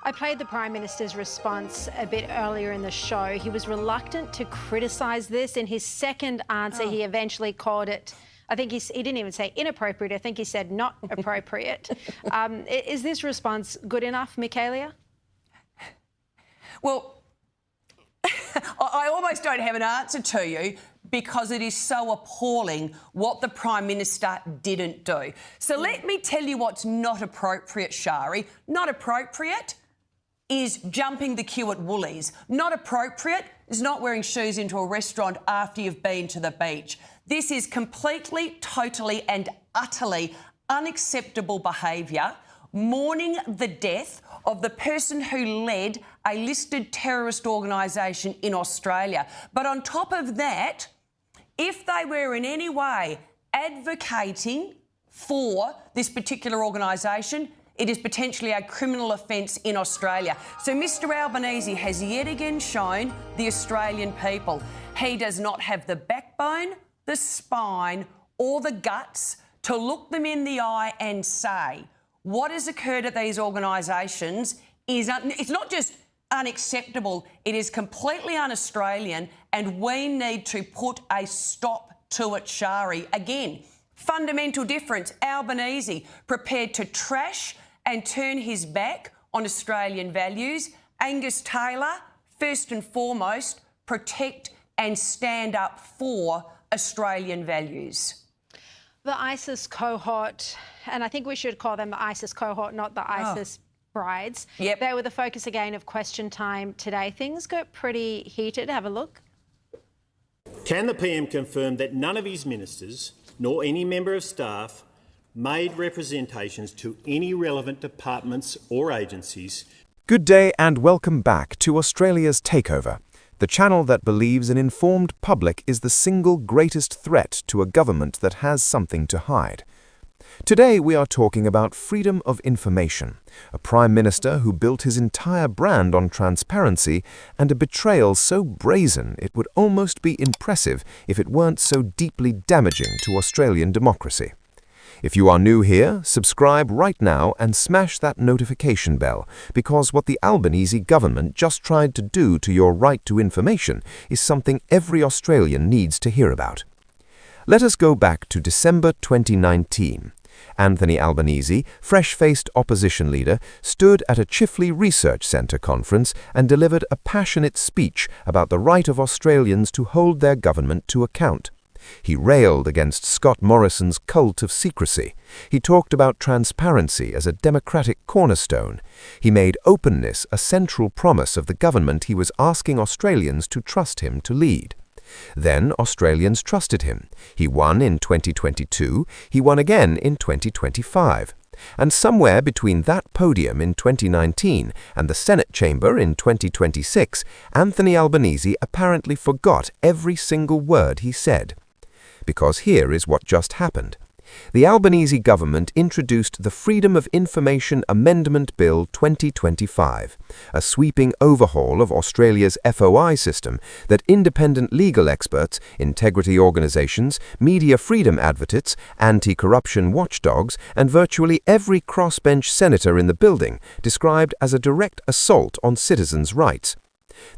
I played the Prime Minister's response a bit earlier in the show. He was reluctant to criticise this. In his second answer, he eventually called it, I think he didn't even say inappropriate, I think he said not appropriate. Is this response good enough, Michaelia? Well, I almost don't have an answer to you because it is so appalling what the Prime Minister didn't do. So let me tell you what's not appropriate, Shari. Not appropriate is jumping the queue at Woolies. Not appropriate is not wearing shoes into a restaurant after you've been to the beach. This is completely, totally and utterly unacceptable behaviour, mourning the death of the person who led a listed terrorist organisation in Australia. But on top of that, if they were in any way advocating for this particular organisation, it is potentially a criminal offence in Australia. So Mr Albanese has yet again shown the Australian people he does not have the backbone, the spine or the guts to look them in the eye and say what has occurred at these organisations is it's not just unacceptable, it is completely un-Australian, and we need to put a stop to it, Shari. Again, fundamental difference. Albanese prepared to trash and turn his back on Australian values. Angus Taylor, first and foremost, protect and stand up for Australian values. The ISIS cohort, and I think we should call them the ISIS cohort, not the ISIS brides. Yep. They were the focus again of Question Time today. Things got pretty heated. Have a look. Can the PM confirm that none of his ministers, nor any member of staff, made representations to any relevant departments or agencies? Good day and welcome back to Australia's TakeOver, the channel that believes an informed public is the single greatest threat to a government that has something to hide. Today we are talking about freedom of information, a Prime Minister who built his entire brand on transparency, and a betrayal so brazen it would almost be impressive if it weren't so deeply damaging to Australian democracy. If you are new here, subscribe right now and smash that notification bell, because what the Albanese government just tried to do to your right to information is something every Australian needs to hear about. Let us go back to December 2019. Anthony Albanese, fresh-faced opposition leader, stood at a Chifley Research Centre conference and delivered a passionate speech about the right of Australians to hold their government to account. He railed against Scott Morrison's cult of secrecy. He talked about transparency as a democratic cornerstone. He made openness a central promise of the government he was asking Australians to trust him to lead. Then Australians trusted him. He won in 2022, he won again in 2025. And somewhere between that podium in 2019 and the Senate chamber in 2026, Anthony Albanese apparently forgot every single word he said. Because here is what just happened. The Albanese government introduced the Freedom of Information Amendment Bill 2025, a sweeping overhaul of Australia's FOI system that independent legal experts, integrity organisations, media freedom advocates, anti-corruption watchdogs, and virtually every crossbench senator in the building described as a direct assault on citizens' rights.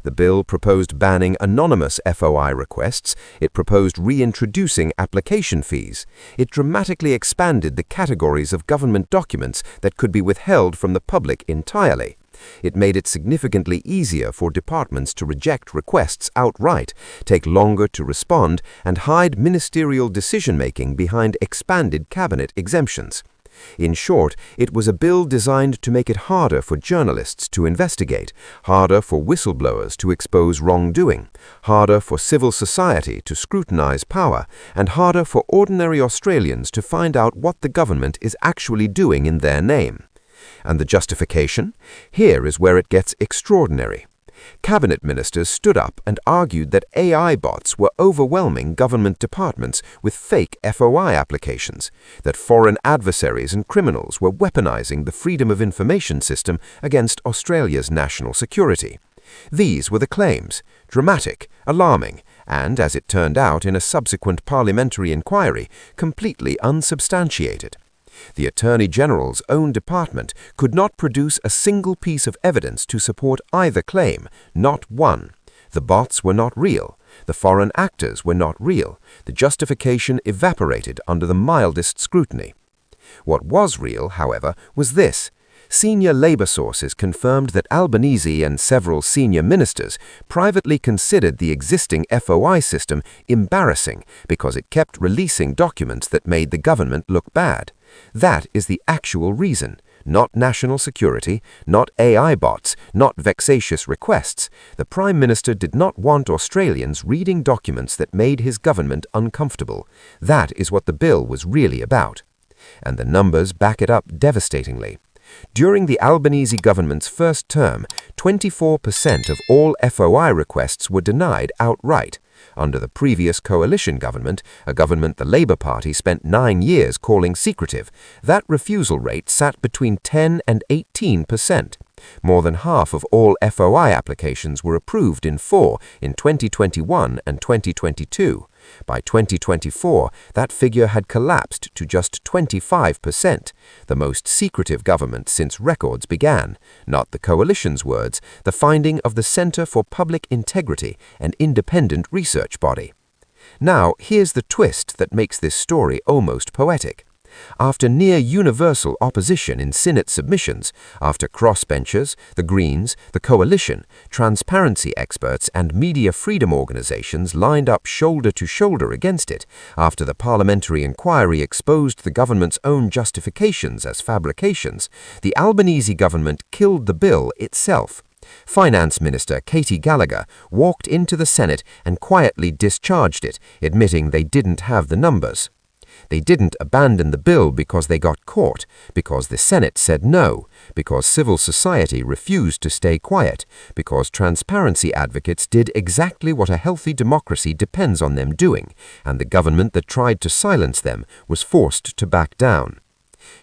The bill proposed banning anonymous FOI requests. It proposed reintroducing application fees. It dramatically expanded the categories of government documents that could be withheld from the public entirely. It made it significantly easier for departments to reject requests outright, take longer to respond, and hide ministerial decision-making behind expanded cabinet exemptions. In short, it was a bill designed to make it harder for journalists to investigate, harder for whistleblowers to expose wrongdoing, harder for civil society to scrutinise power, and harder for ordinary Australians to find out what the government is actually doing in their name. And the justification? Here is where it gets extraordinary. Cabinet ministers stood up and argued that AI bots were overwhelming government departments with fake FOI applications, that foreign adversaries and criminals were weaponizing the Freedom of Information system against Australia's national security. These were the claims, dramatic, alarming, and, as it turned out in a subsequent parliamentary inquiry, completely unsubstantiated. The Attorney General's own department could not produce a single piece of evidence to support either claim, not one. The bots were not real. The foreign actors were not real. The justification evaporated under the mildest scrutiny. What was real, however, was this. Senior Labour sources confirmed that Albanese and several senior ministers privately considered the existing FOI system embarrassing because it kept releasing documents that made the government look bad. That is the actual reason. Not national security, not AI bots, not vexatious requests. The Prime Minister did not want Australians reading documents that made his government uncomfortable. That is what the bill was really about. And the numbers back it up devastatingly. During the Albanese government's first term, 24% of all FOI requests were denied outright. Under the previous coalition government, a government the Labour Party spent 9 years calling secretive, that refusal rate sat between 10 and 18%. More than half of all FOI applications were approved in full in 2021 and 2022. By 2024, that figure had collapsed to just 25%, the most secretive government since records began. Not the coalition's words, the finding of the Centre for Public Integrity, an independent research body. Now, here's the twist that makes this story almost poetic. After near-universal opposition in Senate submissions, after crossbenchers, the Greens, the Coalition, transparency experts and media freedom organisations lined up shoulder to shoulder against it, after the parliamentary inquiry exposed the government's own justifications as fabrications, the Albanese government killed the bill itself. Finance Minister Katie Gallagher walked into the Senate and quietly discharged it, admitting they didn't have the numbers. They didn't abandon the bill because they got caught, because the Senate said no, because civil society refused to stay quiet, because transparency advocates did exactly what a healthy democracy depends on them doing, and the government that tried to silence them was forced to back down.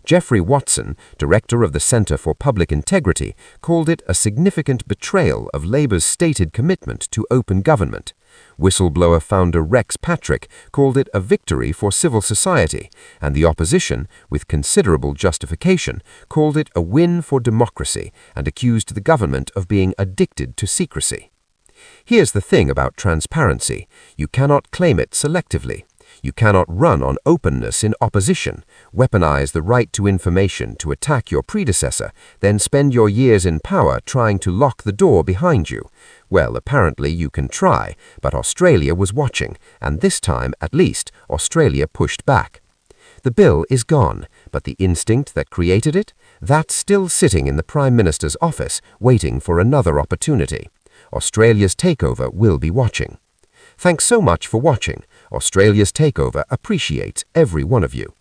Geoffrey Watson, director of the Centre for Public Integrity, called it a significant betrayal of Labour's stated commitment to open government. Whistleblower founder Rex Patrick called it a victory for civil society, and the opposition, with considerable justification, called it a win for democracy and accused the government of being addicted to secrecy. Here's the thing about transparency. You cannot claim it selectively. You cannot run on openness in opposition, weaponize the right to information to attack your predecessor, then spend your years in power trying to lock the door behind you. Well, apparently you can try, but Australia was watching, and this time, at least, Australia pushed back. The bill is gone, but the instinct that created it, that's still sitting in the Prime Minister's office, waiting for another opportunity. Australia's takeover will be watching. Thanks so much for watching. Australia's Takeover appreciates every one of you.